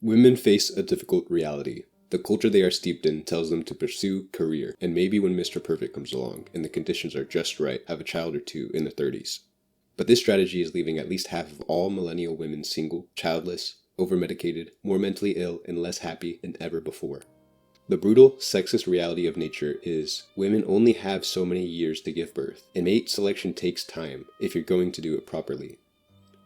Women face a difficult reality. The culture they are steeped in tells them to pursue career, and maybe when Mr. Perfect comes along and the conditions are just right, have a child or two in their 30s. But this strategy is leaving at least half of all millennial women single, childless, overmedicated, more mentally ill, and less happy than ever before. The brutal, sexist reality of nature is women only have so many years to give birth, and mate selection takes time if you're going to do it properly.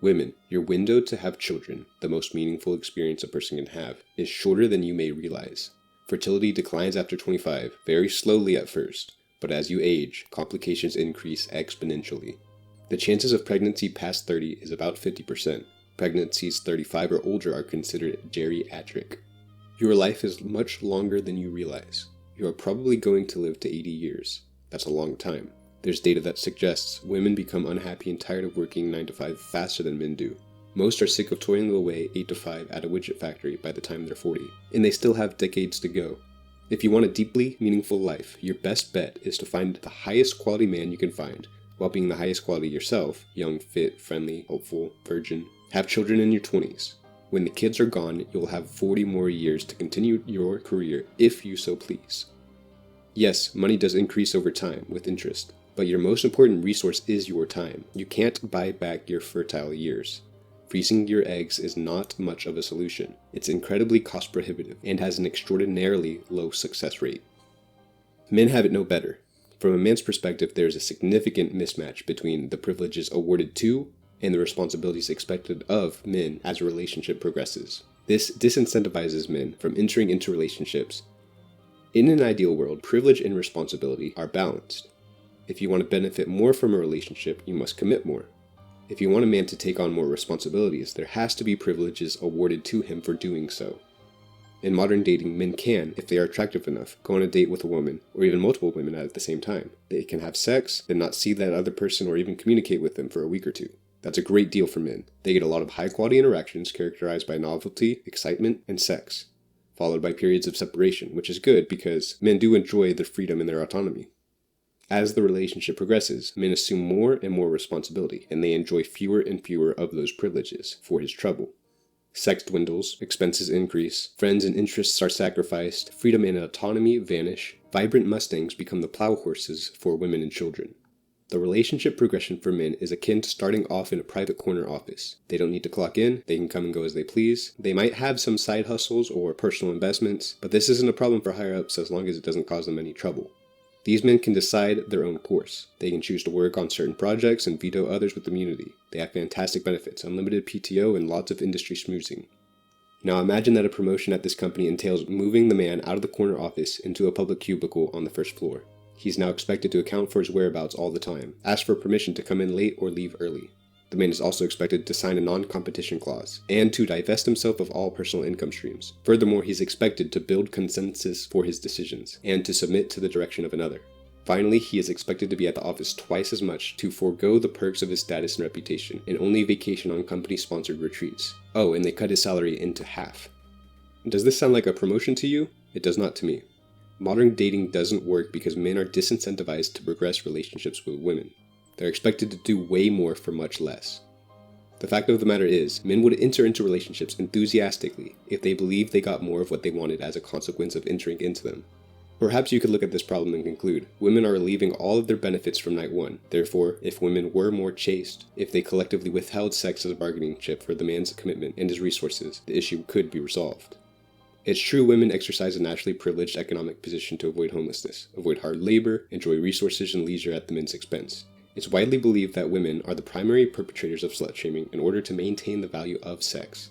Women, your window to have children, the most meaningful experience a person can have, is shorter than you may realize. Fertility declines after 25, very slowly at first, but as you age, complications increase exponentially. The chances of pregnancy past 30 is about 50%. Pregnancies 35 or older are considered geriatric. Your life is much longer than you realize. You are probably going to live to 80 years. That's a long time. There's data that suggests women become unhappy and tired of working 9 to 5 faster than men do. Most are sick of toiling away 8 to 5 at a widget factory by the time they're 40, and they still have decades to go. If you want a deeply meaningful life, your best bet is to find the highest quality man you can find, while being the highest quality yourself, young, fit, friendly, hopeful, virgin. Have children in your 20s. When the kids are gone, you'll have 40 more years to continue your career if you so please. Yes, money does increase over time with interest, but your most important resource is your time. You can't buy back your fertile years. Freezing your eggs is not much of a solution. It's incredibly cost prohibitive and has an extraordinarily low success rate. Men have it no better. From a man's perspective, there is a significant mismatch between the privileges awarded to and the responsibilities expected of men as a relationship progresses. This disincentivizes men from entering into relationships. In an ideal world, privilege and responsibility are balanced. If you want to benefit more from a relationship, you must commit more. If you want a man to take on more responsibilities, there has to be privileges awarded to him for doing so. In modern dating, men can, if they are attractive enough, go on a date with a woman, or even multiple women at the same time. They can have sex, then not see that other person or even communicate with them for a week or two. That's a great deal for men. They get a lot of high-quality interactions characterized by novelty, excitement, and sex, followed by periods of separation, which is good because men do enjoy their freedom and their autonomy. As the relationship progresses, men assume more and more responsibility, and they enjoy fewer and fewer of those privileges for his trouble. Sex dwindles, expenses increase, friends and interests are sacrificed, freedom and autonomy vanish, vibrant Mustangs become the plow horses for women and children. The relationship progression for men is akin to starting off in a private corner office. They don't need to clock in, they can come and go as they please. They might have some side hustles or personal investments, but this isn't a problem for higher ups as long as it doesn't cause them any trouble. These men can decide their own course. They can choose to work on certain projects and veto others with immunity. They have fantastic benefits, unlimited PTO, and lots of industry schmoozing. Now imagine that a promotion at this company entails moving the man out of the corner office into a public cubicle on the first floor. He's now expected to account for his whereabouts all the time, ask for permission to come in late or leave early. The man is also expected to sign a non-competition clause, and to divest himself of all personal income streams. Furthermore, he's expected to build consensus for his decisions, and to submit to the direction of another. Finally, he is expected to be at the office twice as much, to forego the perks of his status and reputation, and only vacation on company-sponsored retreats. Oh, and they cut his salary into half. Does this sound like a promotion to you? It does not to me. Modern dating doesn't work because men are disincentivized to progress relationships with women. They're expected to do way more for much less. The fact of the matter is, men would enter into relationships enthusiastically if they believed they got more of what they wanted as a consequence of entering into them. Perhaps you could look at this problem and conclude, women are relieving all of their benefits from night one. Therefore, if women were more chaste, if they collectively withheld sex as a bargaining chip for the man's commitment and his resources, the issue could be resolved. It's true women exercise a naturally privileged economic position to avoid homelessness, avoid hard labor, enjoy resources and leisure at the men's expense. It's widely believed that women are the primary perpetrators of slut-shaming in order to maintain the value of sex.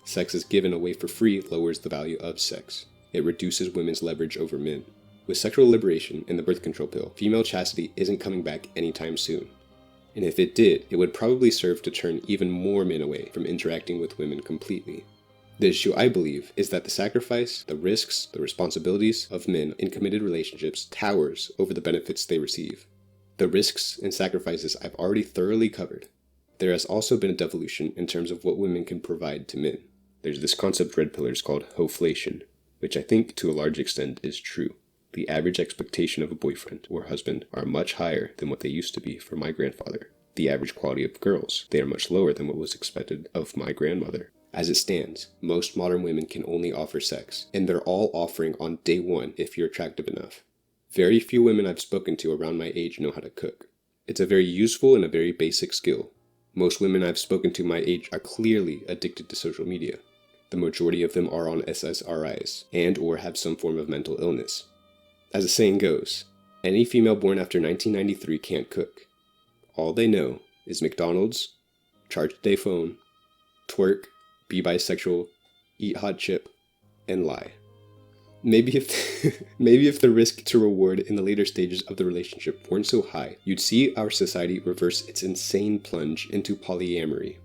Sex is given away for free lowers the value of sex. It reduces women's leverage over men. With sexual liberation and the birth control pill, female chastity isn't coming back anytime soon. And if it did, it would probably serve to turn even more men away from interacting with women completely. The issue, I believe, is that the sacrifice, the risks, the responsibilities of men in committed relationships towers over the benefits they receive. The risks and sacrifices I've already thoroughly covered. There has also been a devolution in terms of what women can provide to men. There's this concept red pillars called hoflation, which I think to a large extent is true. The average expectation of a boyfriend or husband are much higher than what they used to be for my grandfather. The average quality of girls, they are much lower than what was expected of my grandmother. As it stands, most modern women can only offer sex, and they're all offering on day one if you're attractive enough. Very few women I've spoken to around my age know how to cook. It's a very useful and a very basic skill. Most women I've spoken to my age are clearly addicted to social media. The majority of them are on SSRIs and or have some form of mental illness. As the saying goes, any female born after 1993 can't cook. All they know is McDonald's, charge a day phone, twerk, be bisexual, eat hot chip, and lie. Maybe if the risk to reward in the later stages of the relationship weren't so high, you'd see our society reverse its insane plunge into polyamory.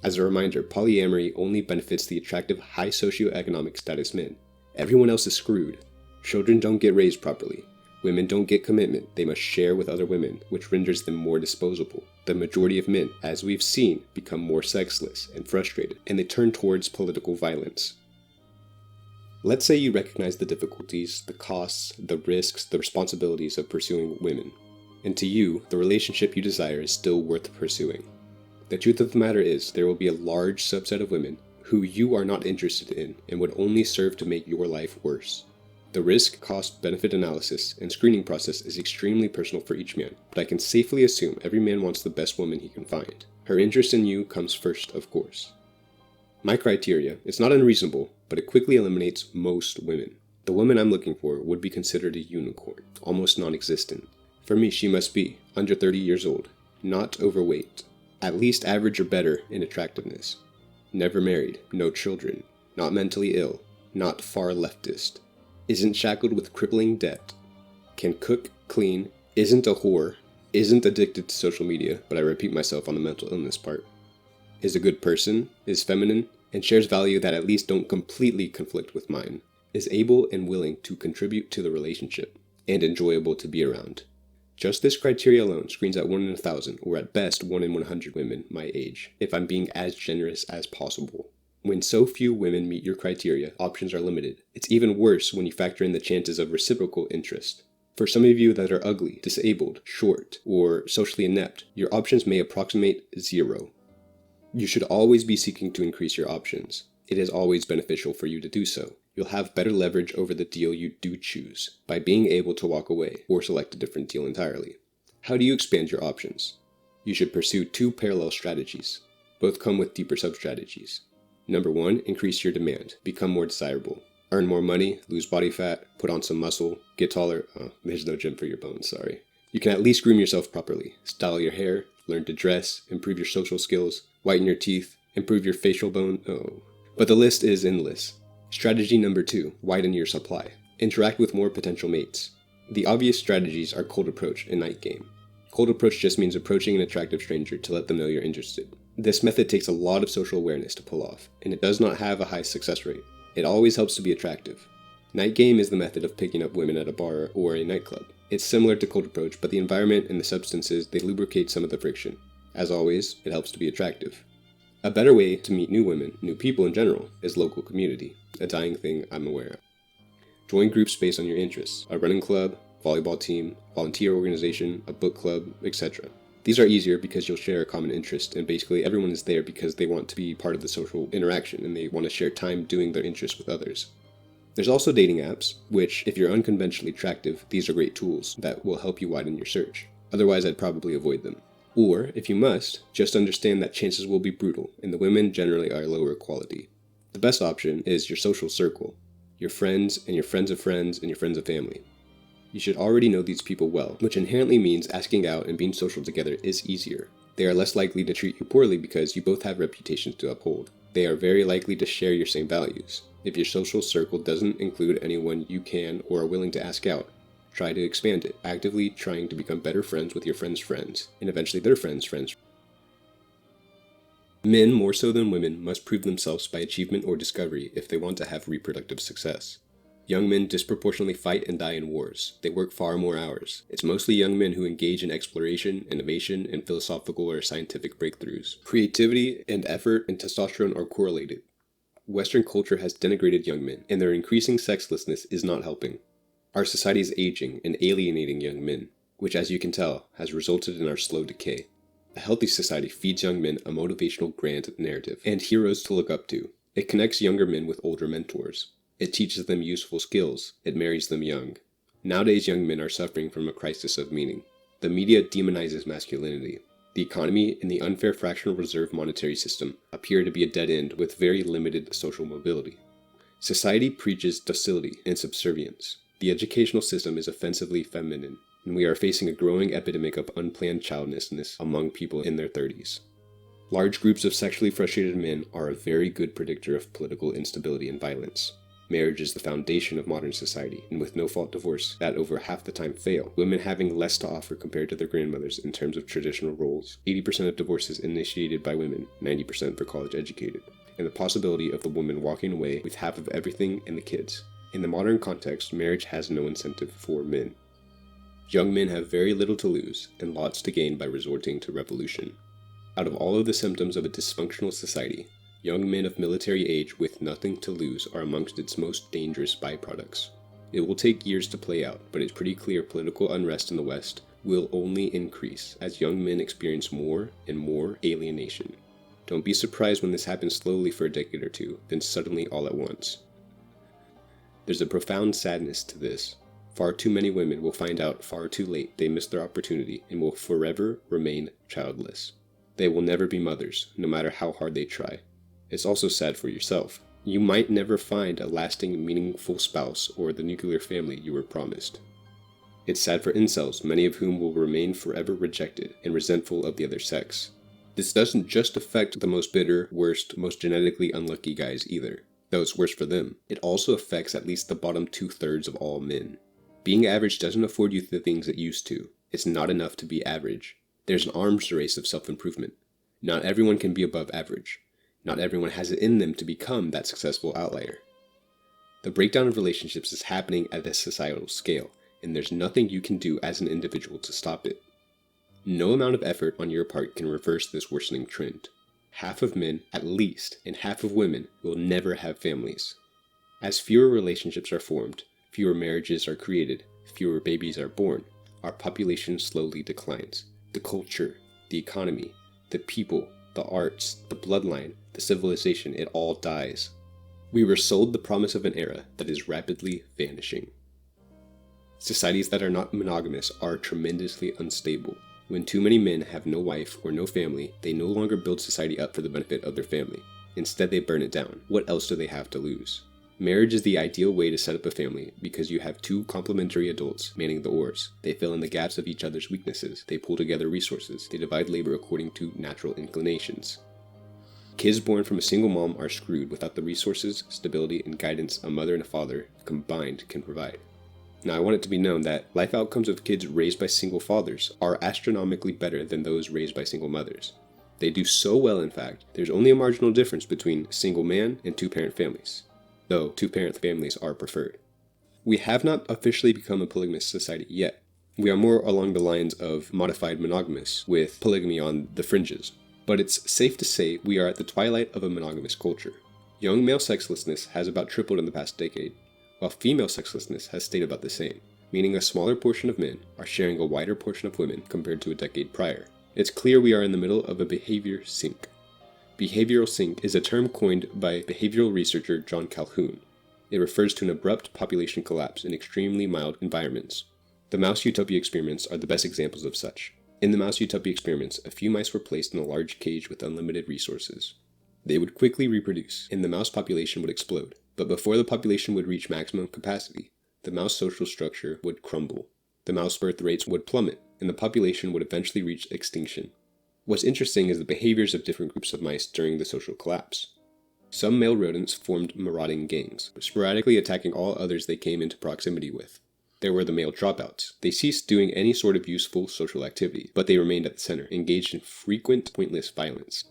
As a reminder, polyamory only benefits the attractive high socioeconomic status men. Everyone else is screwed. Children don't get raised properly. Women don't get commitment. They must share with other women, which renders them more disposable. The majority of men, as we've seen, become more sexless and frustrated, and they turn towards political violence. Let's say you recognize the difficulties, the costs, the risks, the responsibilities of pursuing women. And to you, the relationship you desire is still worth pursuing. The truth of the matter is, there will be a large subset of women who you are not interested in and would only serve to make your life worse. The risk, cost, benefit analysis and screening process is extremely personal for each man, but I can safely assume every man wants the best woman he can find. Her interest in you comes first, of course. My criteria is not unreasonable, but it quickly eliminates most women. The woman I'm looking for would be considered a unicorn, almost non-existent. For me, she must be under 30 years old, not overweight, at least average or better in attractiveness, never married, no children, not mentally ill, not far leftist, isn't shackled with crippling debt, can cook, clean, isn't a whore, isn't addicted to social media, but I repeat myself on the mental illness part, is a good person, is feminine, and shares value that at least don't completely conflict with mine, is able and willing to contribute to the relationship, and enjoyable to be around. Just this criteria alone screens at 1 in 1,000, or at best 1 in 100 women my age, if I'm being as generous as possible. When so few women meet your criteria, options are limited. It's even worse when you factor in the chances of reciprocal interest. For some of you that are ugly, disabled, short, or socially inept, your options may approximate 0. You should always be seeking to increase your options. It is always beneficial for you to do so. You'll have better leverage over the deal you do choose by being able to walk away or select a different deal entirely. How do you expand your options? You should pursue 2 parallel strategies. Both come with deeper sub-strategies. Number 1, increase your demand, become more desirable. Earn more money, lose body fat, put on some muscle, get taller. Oh, there's no gym for your bones, sorry. You can at least groom yourself properly, style your hair, learn to dress, improve your social skills, whiten your teeth, improve your facial bone. Oh. But the list is endless. Strategy number 2, widen your supply. Interact with more potential mates. The obvious strategies are cold approach and night game. Cold approach just means approaching an attractive stranger to let them know you're interested. This method takes a lot of social awareness to pull off, and it does not have a high success rate. It always helps to be attractive. Night game is the method of picking up women at a bar or a nightclub. It's similar to cold approach, but the environment and the substances, they lubricate some of the friction. As always, it helps to be attractive. A better way to meet new women, new people in general, is local community, a dying thing I'm aware of. Join groups based on your interests, a running club, volleyball team, volunteer organization, a book club, etc. These are easier because you'll share a common interest, and basically everyone is there because they want to be part of the social interaction and they want to share time doing their interests with others. There's also dating apps, which, if you're unconventionally attractive, these are great tools that will help you widen your search. Otherwise, I'd probably avoid them. Or, if you must, just understand that chances will be brutal, and the women generally are lower quality. The best option is your social circle, your friends and your friends of friends and your friends of family. You should already know these people well, which inherently means asking out and being social together is easier. They are less likely to treat you poorly because you both have reputations to uphold. They are very likely to share your same values. If your social circle doesn't include anyone you can or are willing to ask out, try to expand it, actively trying to become better friends with your friends' friends, and eventually their friends' friends. Men, more so than women, must prove themselves by achievement or discovery if they want to have reproductive success. Young men disproportionately fight and die in wars. They work far more hours. It's mostly young men who engage in exploration, innovation, and philosophical or scientific breakthroughs. Creativity and effort and testosterone are correlated. Western culture has denigrated young men, and their increasing sexlessness is not helping. Our society is aging and alienating young men, which, as you can tell, has resulted in our slow decay. A healthy society feeds young men a motivational grand narrative and heroes to look up to. It connects younger men with older mentors. It teaches them useful skills. It marries them young. Nowadays, young men are suffering from a crisis of meaning. The media demonizes masculinity. The economy and the unfair fractional reserve monetary system appear to be a dead end with very limited social mobility. Society preaches docility and subservience. The educational system is offensively feminine, and we are facing a growing epidemic of unplanned childlessness among people in their 30s. Large groups of sexually frustrated men are a very good predictor of political instability and violence. Marriage is the foundation of modern society, and with no-fault divorce that over half the time fail, women having less to offer compared to their grandmothers in terms of traditional roles, 80% of divorces initiated by women, 90% for college educated, and the possibility of the woman walking away with half of everything and the kids. In the modern context, marriage has no incentive for men. Young men have very little to lose and lots to gain by resorting to revolution. Out of all of the symptoms of a dysfunctional society, young men of military age with nothing to lose are amongst its most dangerous byproducts. It will take years to play out, but it's pretty clear political unrest in the West will only increase as young men experience more and more alienation. Don't be surprised when this happens slowly for a decade or two, then suddenly all at once. There's a profound sadness to this. Far too many women will find out far too late they missed their opportunity and will forever remain childless. They will never be mothers, no matter how hard they try. It's also sad for yourself. You might never find a lasting, meaningful spouse or the nuclear family you were promised. It's sad for incels, many of whom will remain forever rejected and resentful of the other sex. This doesn't just affect the most bitter, worst, most genetically unlucky guys either, though it's worse for them. It also affects at least the bottom 2/3 of all men. Being average doesn't afford you the things it used to. It's not enough to be average. There's an arms race of self-improvement. Not everyone can be above average. Not everyone has it in them to become that successful outlier. The breakdown of relationships is happening at a societal scale, and there's nothing you can do as an individual to stop it. No amount of effort on your part can reverse this worsening trend. Half of men, at least, and half of women will never have families. As fewer relationships are formed, fewer marriages are created, fewer babies are born, our population slowly declines. The culture, the economy, the people, the arts, the bloodline, the civilization, it all dies. We were sold the promise of an era that is rapidly vanishing. Societies that are not monogamous are tremendously unstable. When too many men have no wife or no family, they no longer build society up for the benefit of their family. Instead, they burn it down. What else do they have to lose? Marriage is the ideal way to set up a family because you have two complementary adults manning the oars. They fill in the gaps of each other's weaknesses. They pull together resources. They divide labor according to natural inclinations. Kids born from a single mom are screwed without the resources, stability, and guidance a mother and a father combined can provide. Now, I want it to be known that life outcomes of kids raised by single fathers are astronomically better than those raised by single mothers. They do so well, in fact, there's only a marginal difference between a single man and two-parent families, though two-parent families are preferred. We have not officially become a polygamous society yet. We are more along the lines of modified monogamous, with polygamy on the fringes. But it's safe to say we are at the twilight of a monogamous culture. Young male sexlessness has about tripled in the past decade, while female sexlessness has stayed about the same, meaning a smaller portion of men are sharing a wider portion of women compared to a decade prior. It's clear we are in the middle of a behavior sink. Behavioral sink is a term coined by behavioral researcher John Calhoun. It refers to an abrupt population collapse in extremely mild environments. The mouse utopia experiments are the best examples of such. In the mouse utopia experiments, a few mice were placed in a large cage with unlimited resources. They would quickly reproduce, and the mouse population would explode. But before the population would reach maximum capacity, the mouse social structure would crumble. The mouse birth rates would plummet, and the population would eventually reach extinction. What's interesting is the behaviors of different groups of mice during the social collapse. Some male rodents formed marauding gangs, sporadically attacking all others they came into proximity with. There were the male dropouts. They ceased doing any sort of useful social activity, but they remained at the center, engaged in frequent, pointless violence.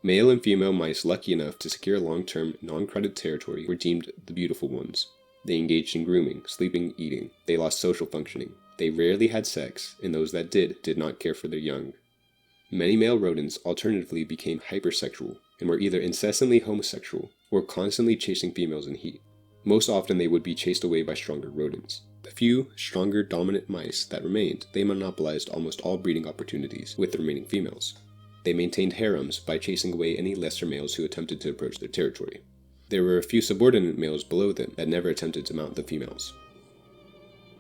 Male and female mice lucky enough to secure long-term, non-crowded territory were deemed the beautiful ones. They engaged in grooming, sleeping, eating. They lost social functioning. They rarely had sex, and those that did not care for their young. Many male rodents alternatively became hypersexual, and were either incessantly homosexual, or constantly chasing females in heat. Most often they would be chased away by stronger rodents. The few, stronger, dominant mice that remained, they monopolized almost all breeding opportunities with the remaining females. They maintained harems by chasing away any lesser males who attempted to approach their territory. There were a few subordinate males below them that never attempted to mount the females.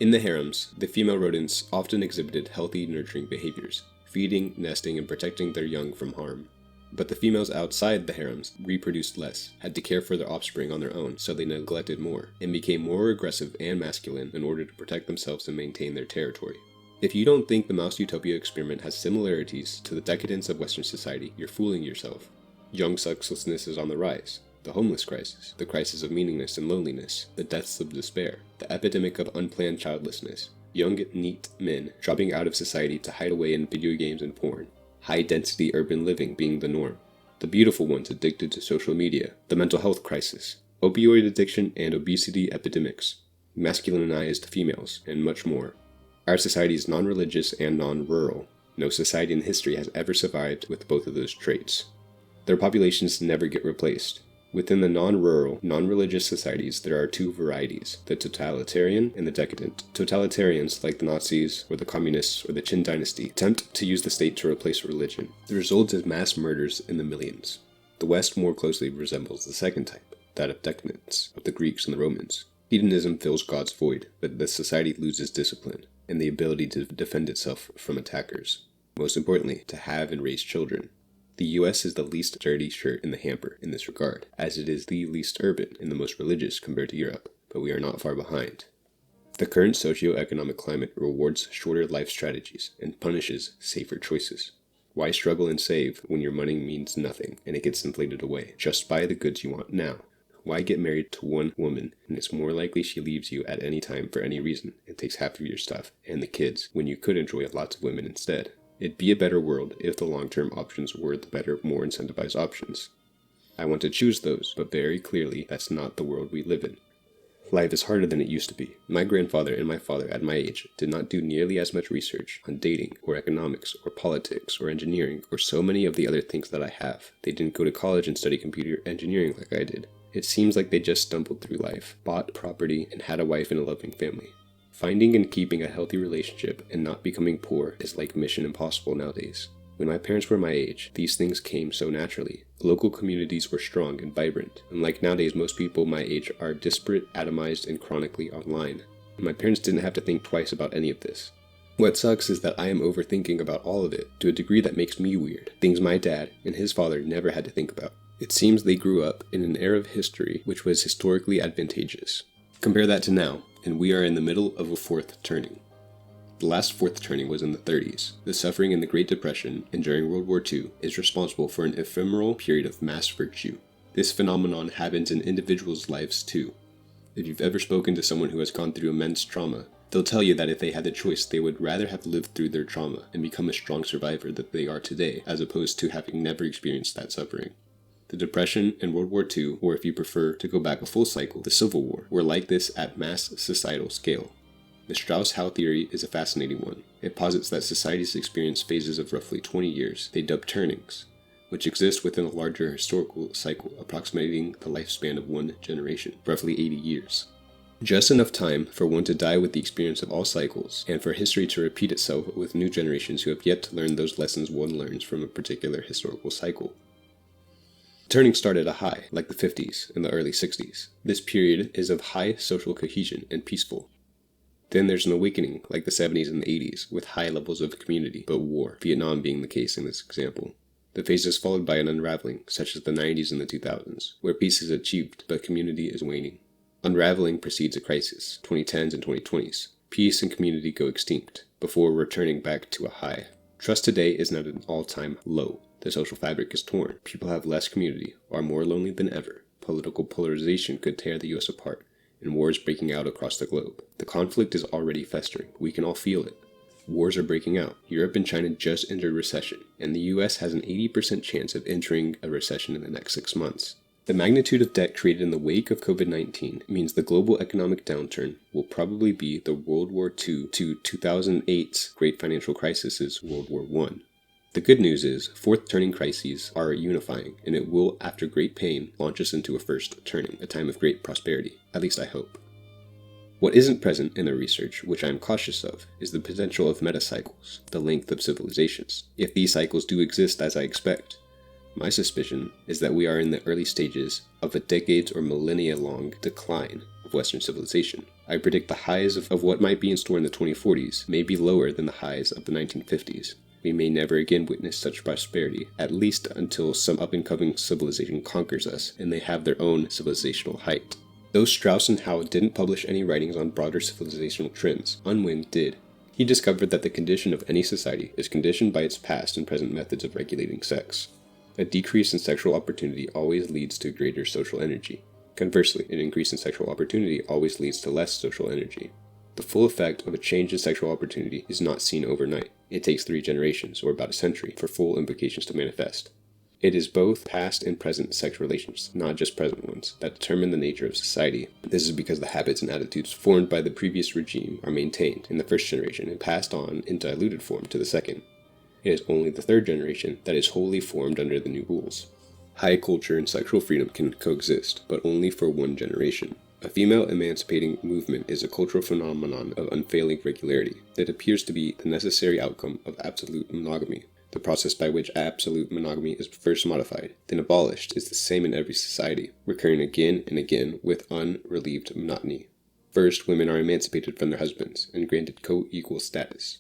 In the harems, the female rodents often exhibited healthy, nurturing behaviors, feeding, nesting, and protecting their young from harm. But the females outside the harems reproduced less, had to care for their offspring on their own, so they neglected more, and became more aggressive and masculine in order to protect themselves and maintain their territory. If you don't think the Mouse Utopia experiment has similarities to the decadence of Western society, you're fooling yourself. Young sexlessness is on the rise. The homeless crisis, the crisis of meaningless and loneliness, the deaths of despair, the epidemic of unplanned childlessness, young, neat men dropping out of society to hide away in video games and porn, high-density urban living being the norm, the beautiful ones addicted to social media, the mental health crisis, opioid addiction and obesity epidemics, masculinized females, and much more. Our society is non-religious and non-rural. No society in history has ever survived with both of those traits. Their populations never get replaced. Within the non-rural, non-religious societies, there are two varieties, the totalitarian and the decadent. Totalitarians, like the Nazis or the communists or the Qin dynasty, attempt to use the state to replace religion. The result is mass murders in the millions. The West more closely resembles the second type, that of decadence, of the Greeks and the Romans. Hedonism fills God's void, but the society loses discipline and the ability to defend itself from attackers. Most importantly, to have and raise children. The US is the least dirty shirt in the hamper in this regard, as it is the least urban and the most religious compared to Europe, but we are not far behind. The current socio-economic climate rewards shorter life strategies and punishes safer choices. Why struggle and save when your money means nothing and it gets inflated away? Just buy the goods you want now. Why get married to one woman and it's more likely she leaves you at any time for any reason and takes half of your stuff and the kids when you could enjoy lots of women instead? It'd be a better world if the long-term options were the better, more incentivized options. I want to choose those, but very clearly that's not the world we live in. Life is harder than it used to be. My grandfather and my father at my age did not do nearly as much research on dating or economics or politics or engineering or so many of the other things that I have. They didn't go to college and study computer engineering like I did. It seems like they just stumbled through life, bought property, and had a wife and a loving family. Finding and keeping a healthy relationship and not becoming poor is like mission impossible nowadays. When my parents were my age, these things came so naturally. Local communities were strong and vibrant. Unlike nowadays, most people my age are disparate, atomized, and chronically online. My parents didn't have to think twice about any of this. What sucks is that I am overthinking about all of it to a degree that makes me weird. Things my dad and his father never had to think about. It seems they grew up in an era of history which was historically advantageous. Compare that to now, and we are in the middle of a fourth turning. The last fourth turning was in the 30s. The suffering in the Great Depression and during World War II is responsible for an ephemeral period of mass virtue. This phenomenon happens in individuals' lives too. If you've ever spoken to someone who has gone through immense trauma, they'll tell you that if they had the choice, they would rather have lived through their trauma and become a strong survivor that they are today, as opposed to having never experienced that suffering. The Depression and World War II, or if you prefer to go back a full cycle, the Civil War, were like this at mass societal scale. The Strauss-Howe theory is a fascinating one. It posits that societies experience phases of roughly 20 years, they dub turnings, which exist within a larger historical cycle approximating the lifespan of one generation, roughly 80 years. Just enough time for one to die with the experience of all cycles, and for history to repeat itself with new generations who have yet to learn those lessons one learns from a particular historical cycle. Turning started at a high, like the 50s and the early 60s. This period is of high social cohesion and peaceful. Then there's an awakening, like the 70s and the 80s, with high levels of community, but war, Vietnam being the case in this example. The phase is followed by an unraveling, such as the 90s and the 2000s, where peace is achieved, but community is waning. Unraveling precedes a crisis, 2010s and 2020s. Peace and community go extinct, before returning back to a high. Trust today is at an all-time low. The social fabric is torn. People have less community, are more lonely than ever. Political polarization could tear the US apart, and wars breaking out across the globe. The conflict is already festering. We can all feel it. Wars are breaking out. Europe and China just entered recession, and the US has an 80% chance of entering a recession in the next 6 months. The magnitude of debt created in the wake of COVID-19 means the global economic downturn will probably be the World War II to 2008's Great Financial Crisis's World War I. The good news is, fourth turning crises are unifying, and it will, after great pain, launch us into a first turning, a time of great prosperity. At least I hope. What isn't present in the research, which I am cautious of, is the potential of metacycles, the length of civilizations. If these cycles do exist as I expect, My suspicion is that we are in the early stages of a decades or millennia-long decline of Western civilization. I predict the highs of what might be in store in the 2040s may be lower than the highs of the 1950s. We may never again witness such prosperity, at least until some up-and-coming civilization conquers us and they have their own civilizational height. Though Strauss and Howe didn't publish any writings on broader civilizational trends, Unwin did. He discovered that the condition of any society is conditioned by its past and present methods of regulating sex. A decrease in sexual opportunity always leads to greater social energy. Conversely, an increase in sexual opportunity always leads to less social energy. The full effect of a change in sexual opportunity is not seen overnight. It takes 3 generations, or about a century, for full implications to manifest. It is both past and present sex relations, not just present ones, that determine the nature of society. This is because the habits and attitudes formed by the previous regime are maintained in the first generation and passed on in diluted form to the second. It is only the third generation that is wholly formed under the new rules. High culture and sexual freedom can coexist, but only for 1 generation. A female emancipating movement is a cultural phenomenon of unfailing regularity that appears to be the necessary outcome of absolute monogamy. The process by which absolute monogamy is first modified, then abolished, is the same in every society, recurring again and again with unrelieved monotony. First, women are emancipated from their husbands and granted co-equal status.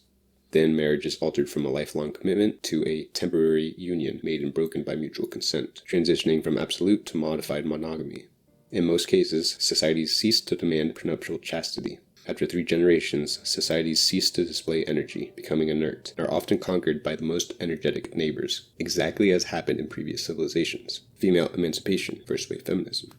Then marriage is altered from a lifelong commitment to a temporary union made and broken by mutual consent, transitioning from absolute to modified monogamy. In most cases, societies cease to demand prenuptial chastity. After 3 generations, societies cease to display energy, becoming inert, and are often conquered by the most energetic neighbors, exactly as happened in previous civilizations. Female emancipation, first wave feminism,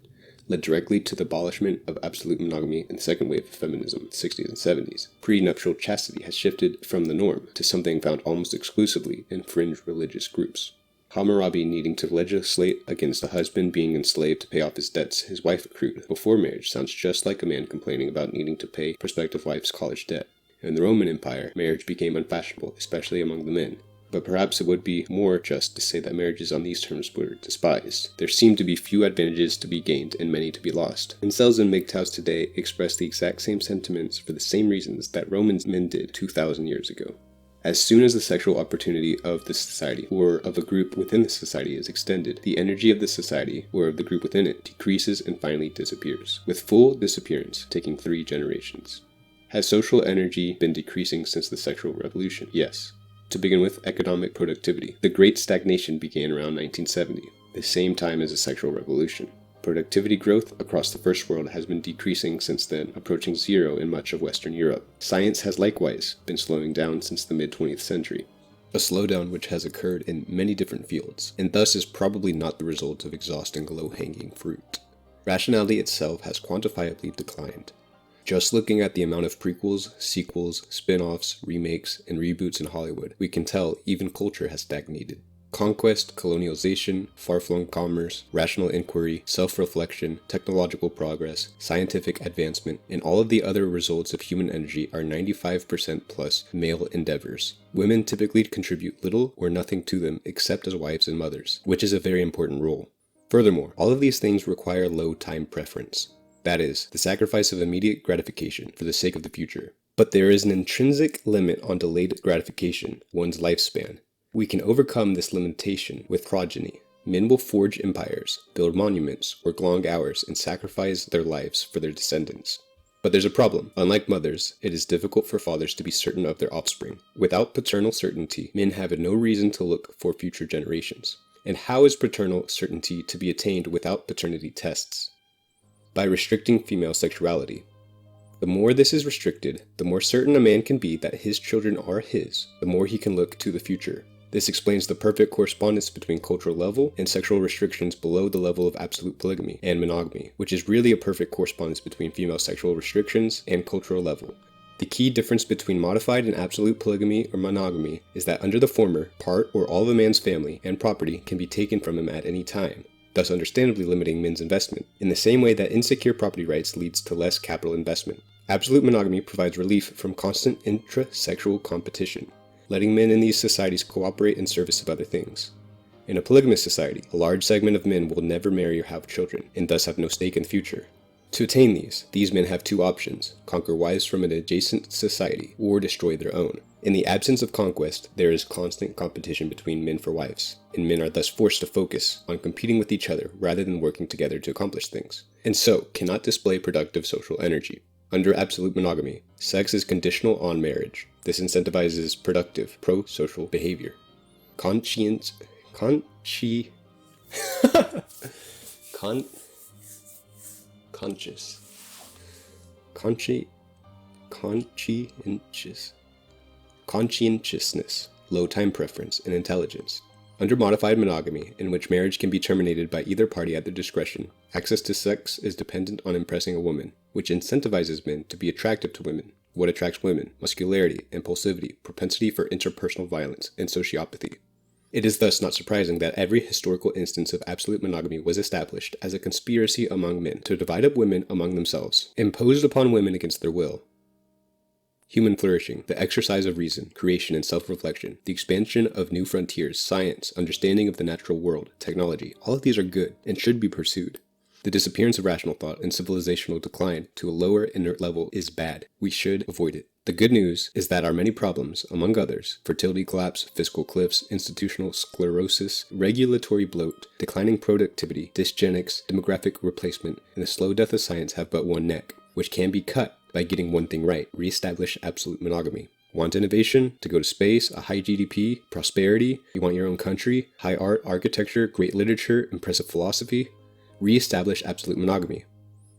led directly to the abolishment of absolute monogamy in the second wave of feminism, the 60s and 70s. Prenuptial chastity has shifted from the norm to something found almost exclusively in fringe religious groups. Hammurabi needing to legislate against a husband being enslaved to pay off his debts his wife accrued before marriage sounds just like a man complaining about needing to pay prospective wife's college debt. In the Roman Empire, marriage became unfashionable, especially among the men. But perhaps it would be more just to say that marriages on these terms were despised. There seemed to be few advantages to be gained and many to be lost. Incels and MGTOWs today express the exact same sentiments for the same reasons that Roman men did 2,000 years ago. As soon as the sexual opportunity of the society, or of a group within the society, is extended, the energy of the society, or of the group within it, decreases and finally disappears, with full disappearance taking 3 generations. Has social energy been decreasing since the sexual revolution? Yes. To begin with, economic productivity. The Great Stagnation began around 1970, the same time as the sexual revolution. Productivity growth across the first world has been decreasing since then, approaching 0 in much of Western Europe. Science has likewise been slowing down since the mid-20th century. A slowdown which has occurred in many different fields, and thus is probably not the result of exhausting low-hanging fruit. Rationality itself has quantifiably declined. Just looking at the amount of prequels, sequels, spin-offs, remakes, and reboots in Hollywood, we can tell even culture has stagnated. Conquest, colonialization, far-flung commerce, rational inquiry, self-reflection, technological progress, scientific advancement, and all of the other results of human energy are 95% plus male endeavors. Women typically contribute little or nothing to them except as wives and mothers, which is a very important role. Furthermore, all of these things require low time preference. That is, the sacrifice of immediate gratification for the sake of the future. But there is an intrinsic limit on delayed gratification, one's lifespan. We can overcome this limitation with progeny. Men will forge empires, build monuments, work long hours, and sacrifice their lives for their descendants. But there's a problem. Unlike mothers, it is difficult for fathers to be certain of their offspring. Without paternal certainty, men have no reason to look for future generations. And how is paternal certainty to be attained without paternity tests? By restricting female sexuality. The more this is restricted, the more certain a man can be that his children are his, the more he can look to the future. This explains the perfect correspondence between cultural level and sexual restrictions below the level of absolute polygamy and monogamy, which is really a perfect correspondence between female sexual restrictions and cultural level. The key difference between modified and absolute polygamy or monogamy is that under the former, part or all of a man's family and property can be taken from him at any time, thus understandably limiting men's investment, in the same way that insecure property rights leads to less capital investment. Absolute monogamy provides relief from constant intra-sexual competition, letting men in these societies cooperate in service of other things. In a polygamous society, a large segment of men will never marry or have children, and thus have no stake in the future. To attain these men have 2 options: conquer wives from an adjacent society, or destroy their own. In the absence of conquest, there is constant competition between men for wives, and men are thus forced to focus on competing with each other rather than working together to accomplish things, and so cannot display productive social energy. Under absolute monogamy, sex is conditional on marriage. This incentivizes productive, pro-social behavior. Conscientious conscientiousness, low time preference, and intelligence. Under modified monogamy, in which marriage can be terminated by either party at their discretion, access to sex is dependent on impressing a woman, which incentivizes men to be attractive to women. What attracts women? Muscularity, impulsivity, propensity for interpersonal violence, and sociopathy. It is thus not surprising that every historical instance of absolute monogamy was established as a conspiracy among men to divide up women among themselves, imposed upon women against their will. Human flourishing, the exercise of reason, creation and self-reflection, the expansion of new frontiers, science, understanding of the natural world, technology, all of these are good and should be pursued. The disappearance of rational thought and civilizational decline to a lower inert level is bad. We should avoid it. The good news is that our many problems, among others, fertility collapse, fiscal cliffs, institutional sclerosis, regulatory bloat, declining productivity, dysgenics, demographic replacement, and the slow death of science have but one neck, which can be cut by getting one thing right: reestablish absolute monogamy. Want innovation? To go to space, a high GDP, prosperity? You want your own country? High art, architecture, great literature, impressive philosophy? Reestablish absolute monogamy.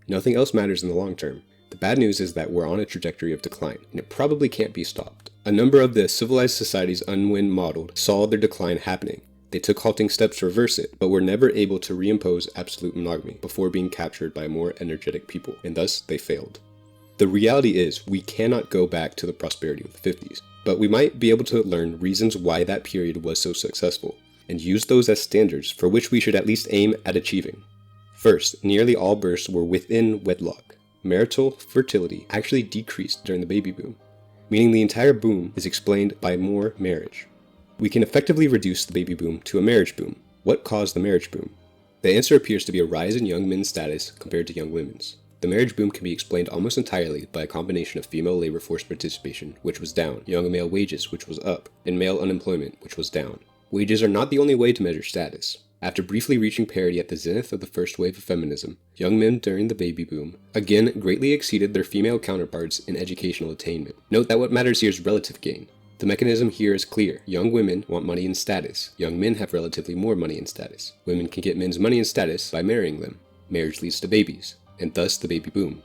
Nothing else matters in the long term. The bad news is that we're on a trajectory of decline, and it probably can't be stopped. A number of the civilized societies Unwin modeled saw their decline happening. They took halting steps to reverse it, but were never able to reimpose absolute monogamy before being captured by more energetic people, and thus they failed. The reality is, we cannot go back to the prosperity of the 50s, but we might be able to learn reasons why that period was so successful, and use those as standards for which we should at least aim at achieving. First, nearly all births were within wedlock. Marital fertility actually decreased during the baby boom, meaning the entire boom is explained by more marriage. We can effectively reduce the baby boom to a marriage boom. What caused the marriage boom? The answer appears to be a rise in young men's status compared to young women's. The marriage boom can be explained almost entirely by a combination of female labor force participation, which was down, young male wages, which was up, and male unemployment, which was down. Wages are not the only way to measure status. After briefly reaching parity at the zenith of the first wave of feminism, young men during the baby boom again greatly exceeded their female counterparts in educational attainment. Note that what matters here is relative gain. The mechanism here is clear. Young women want money and status. Young men have relatively more money and status. Women can get men's money and status by marrying them. Marriage leads to babies, and thus the baby boom.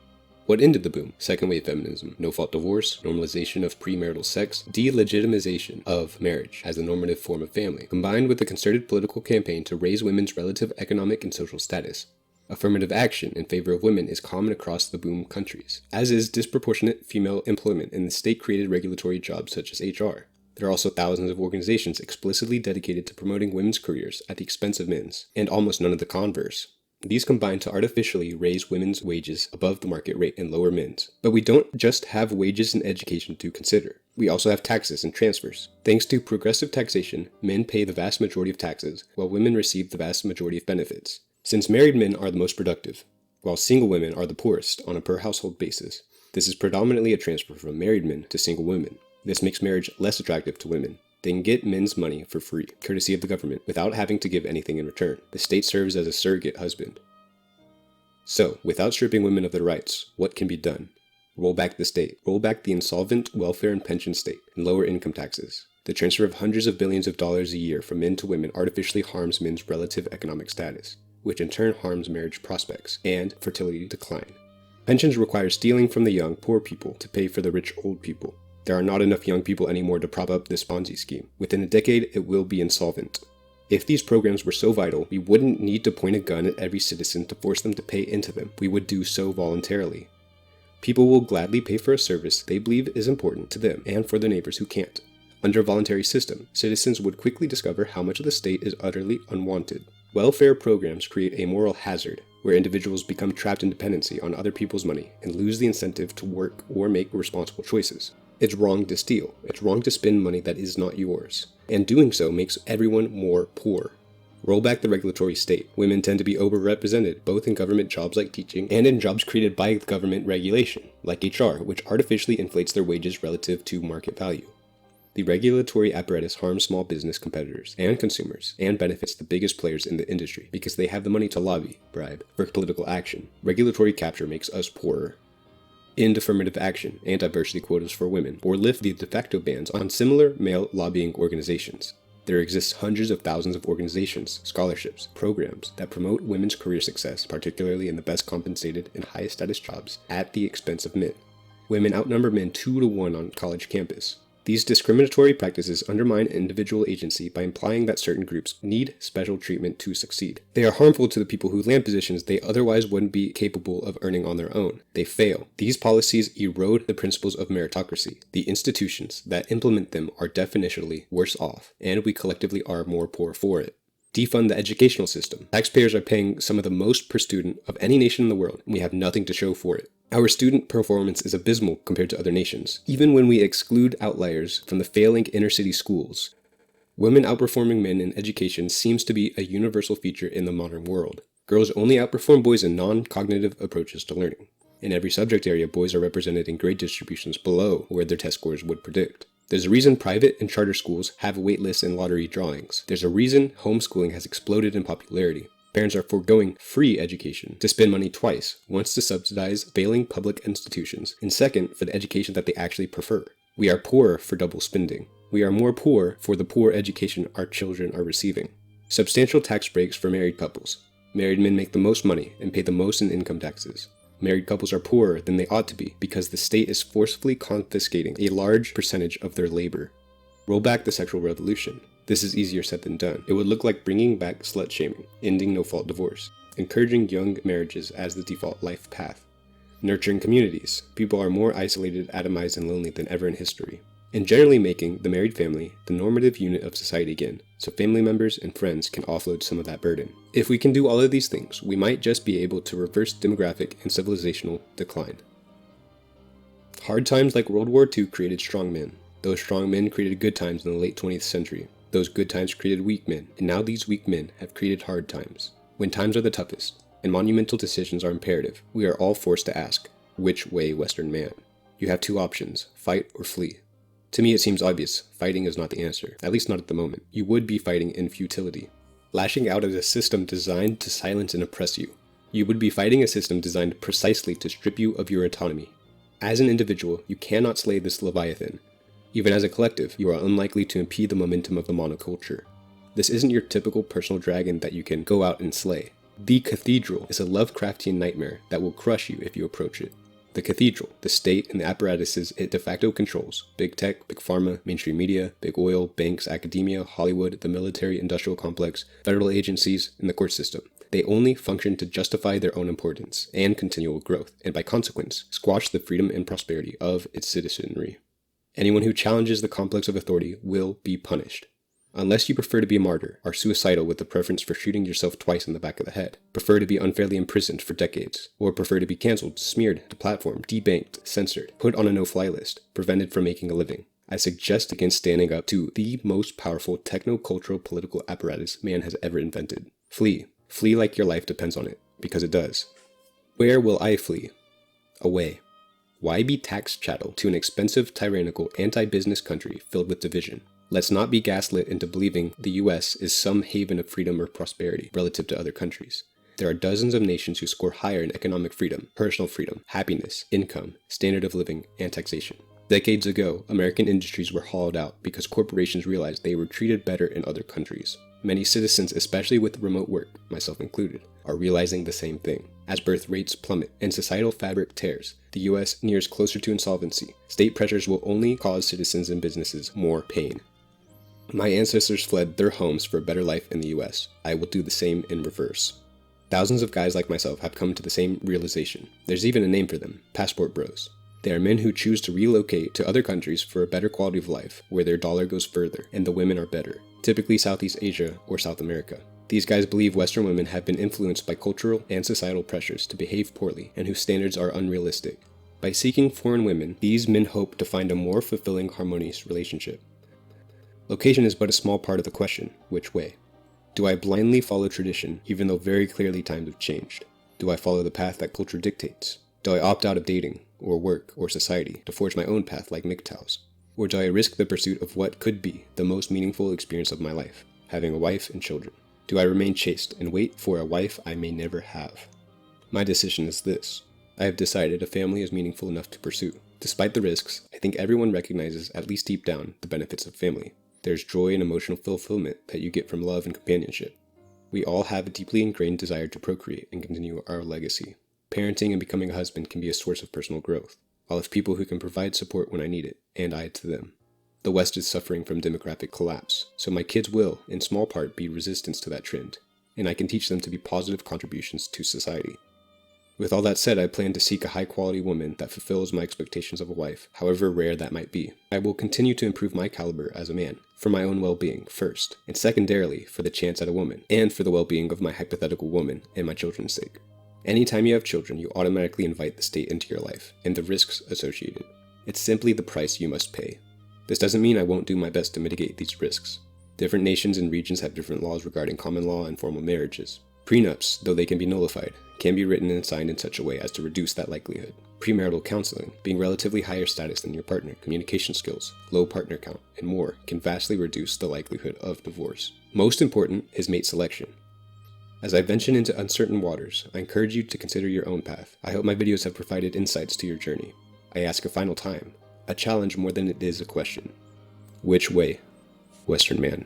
What ended the boom? Second wave feminism, no-fault divorce, normalization of premarital sex, delegitimization of marriage as the normative form of family, combined with a concerted political campaign to raise women's relative economic and social status. Affirmative action in favor of women is common across the boom countries, as is disproportionate female employment in the state-created regulatory jobs such as HR. There are also thousands of organizations explicitly dedicated to promoting women's careers at the expense of men's, and almost none of the converse. These combine to artificially raise women's wages above the market rate and lower men's. But we don't just have wages and education to consider. We also have taxes and transfers. Thanks to progressive taxation, men pay the vast majority of taxes, while women receive the vast majority of benefits. Since married men are the most productive, while single women are the poorest on a per-household basis, this is predominantly a transfer from married men to single women. This makes marriage less attractive to women. They can get men's money for free, courtesy of the government, without having to give anything in return. The state serves as a surrogate husband. So, without stripping women of their rights, what can be done? Roll back the state. Roll back the insolvent welfare and pension state, and lower income taxes. The transfer of hundreds of billions of dollars a year from men to women artificially harms men's relative economic status, which in turn harms marriage prospects and fertility decline. Pensions require stealing from the young, poor people to pay for the rich, old people. There are not enough young people anymore to prop up this Ponzi scheme. Within a decade, it will be insolvent. If these programs were so vital, we wouldn't need to point a gun at every citizen to force them to pay into them. We would do so voluntarily. People will gladly pay for a service they believe is important to them and for their neighbors who can't. Under a voluntary system, citizens would quickly discover how much of the state is utterly unwanted. Welfare programs create a moral hazard, where individuals become trapped in dependency on other people's money and lose the incentive to work or make responsible choices. It's wrong to steal. It's wrong to spend money that is not yours. And doing so makes everyone more poor. Roll back the regulatory state. Women tend to be overrepresented, both in government jobs like teaching and in jobs created by government regulation, like HR, which artificially inflates their wages relative to market value. The regulatory apparatus harms small business competitors and consumers and benefits the biggest players in the industry because they have the money to lobby, bribe, for political action. Regulatory capture makes us poorer. End affirmative action and diversity quotas for women, or lift the de facto bans on similar male lobbying organizations. There exists hundreds of thousands of organizations, scholarships, programs that promote women's career success, particularly in the best compensated and highest status jobs, at the expense of men. Women outnumber men 2 to 1 on college campus. These discriminatory practices undermine individual agency by implying that certain groups need special treatment to succeed. They are harmful to the people who land positions they otherwise wouldn't be capable of earning on their own. They fail. These policies erode the principles of meritocracy. The institutions that implement them are definitionally worse off, and we collectively are more poor for it. Defund the educational system. Taxpayers are paying some of the most per student of any nation in the world, and we have nothing to show for it. Our student performance is abysmal compared to other nations, even when we exclude outliers from the failing inner-city schools. Women outperforming men in education seems to be a universal feature in the modern world. Girls only outperform boys in non-cognitive approaches to learning. In every subject area, boys are represented in grade distributions below where their test scores would predict. There's a reason private and charter schools have waitlists and lottery drawings. There's a reason homeschooling has exploded in popularity. Parents are foregoing free education to spend money twice, once to subsidize failing public institutions, and second, for the education that they actually prefer. We are poorer for double spending. We are more poor for the poor education our children are receiving. Substantial tax breaks for married couples. Married men make the most money and pay the most in income taxes. Married couples are poorer than they ought to be because the state is forcefully confiscating a large percentage of their labor. Roll back the sexual revolution. This is easier said than done. It would look like bringing back slut-shaming, ending no-fault divorce, encouraging young marriages as the default life path, nurturing communities. People are more isolated, atomized, and lonely than ever in history, and generally making the married family the normative unit of society again, so family members and friends can offload some of that burden. If we can do all of these things, we might just be able to reverse demographic and civilizational decline. Hard times like World War II created strong men. Those strong men created good times in the late 20th century. Those good times created weak men, and now these weak men have created hard times. When times are the toughest, and monumental decisions are imperative, we are all forced to ask, which way, Western man? You have two options, fight or flee. To me it seems obvious, fighting is not the answer, at least not at the moment. You would be fighting in futility. Lashing out at a system designed to silence and oppress you. You would be fighting a system designed precisely to strip you of your autonomy. As an individual, you cannot slay this Leviathan. Even as a collective, you are unlikely to impede the momentum of the monoculture. This isn't your typical personal dragon that you can go out and slay. The cathedral is a Lovecraftian nightmare that will crush you if you approach it. The cathedral, the state, and the apparatuses it de facto controls, big tech, big pharma, mainstream media, big oil, banks, academia, Hollywood, the military-industrial complex, federal agencies, and the court system. They only function to justify their own importance and continual growth, and by consequence, squash the freedom and prosperity of its citizenry. Anyone who challenges the complex of authority will be punished. Unless you prefer to be a martyr, are suicidal with the preference for shooting yourself twice in the back of the head, prefer to be unfairly imprisoned for decades, or prefer to be cancelled, smeared, deplatformed, debanked, censored, put on a no-fly list, prevented from making a living, I suggest against standing up to the most powerful techno-cultural political apparatus man has ever invented. Flee. Flee like your life depends on it, because it does. Where will I flee? Away. Why be tax chattel to an expensive, tyrannical, anti-business country filled with division? Let's not be gaslit into believing the US is some haven of freedom or prosperity relative to other countries. There are dozens of nations who score higher in economic freedom, personal freedom, happiness, income, standard of living, and taxation. Decades ago, American industries were hollowed out because corporations realized they were treated better in other countries. Many citizens, especially with remote work, myself included, are realizing the same thing. As birth rates plummet and societal fabric tears, the US nears closer to insolvency. State pressures will only cause citizens and businesses more pain. My ancestors fled their homes for a better life in the US. I will do the same in reverse. Thousands of guys like myself have come to the same realization. There's even a name for them, passport bros. They are men who choose to relocate to other countries for a better quality of life, where their dollar goes further and the women are better, typically Southeast Asia or South America. These guys believe Western women have been influenced by cultural and societal pressures to behave poorly and whose standards are unrealistic. By seeking foreign women, these men hope to find a more fulfilling, harmonious relationship. Location is but a small part of the question, which way? Do I blindly follow tradition, even though very clearly times have changed? Do I follow the path that culture dictates? Do I opt out of dating, or work, or society, to forge my own path like MGTOWs? Or do I risk the pursuit of what could be the most meaningful experience of my life, having a wife and children? Do I remain chaste and wait for a wife I may never have? My decision is this. I have decided a family is meaningful enough to pursue. Despite the risks, I think everyone recognizes, at least deep down, the benefits of family. There's joy and emotional fulfillment that you get from love and companionship. We all have a deeply ingrained desire to procreate and continue our legacy. Parenting and becoming a husband can be a source of personal growth. I'll have people who can provide support when I need it, and I to them. The West is suffering from demographic collapse, so my kids will, in small part, be resistance to that trend, and I can teach them to be positive contributions to society. With all that said, I plan to seek a high-quality woman that fulfills my expectations of a wife, however rare that might be. I will continue to improve my caliber as a man, for my own well-being first, and secondarily for the chance at a woman, and for the well-being of my hypothetical woman and my children's sake. Anytime you have children, you automatically invite the state into your life, and the risks associated. It's simply the price you must pay. This doesn't mean I won't do my best to mitigate these risks. Different nations and regions have different laws regarding common law and formal marriages. Prenups, though they can be nullified, can be written and signed in such a way as to reduce that likelihood. Premarital counseling, being relatively higher status than your partner, communication skills, low partner count, and more can vastly reduce the likelihood of divorce. Most important is mate selection. As I venture into uncertain waters, I encourage you to consider your own path. I hope my videos have provided insights to your journey. I ask a final time, a challenge more than it is a question. Which way, Western man?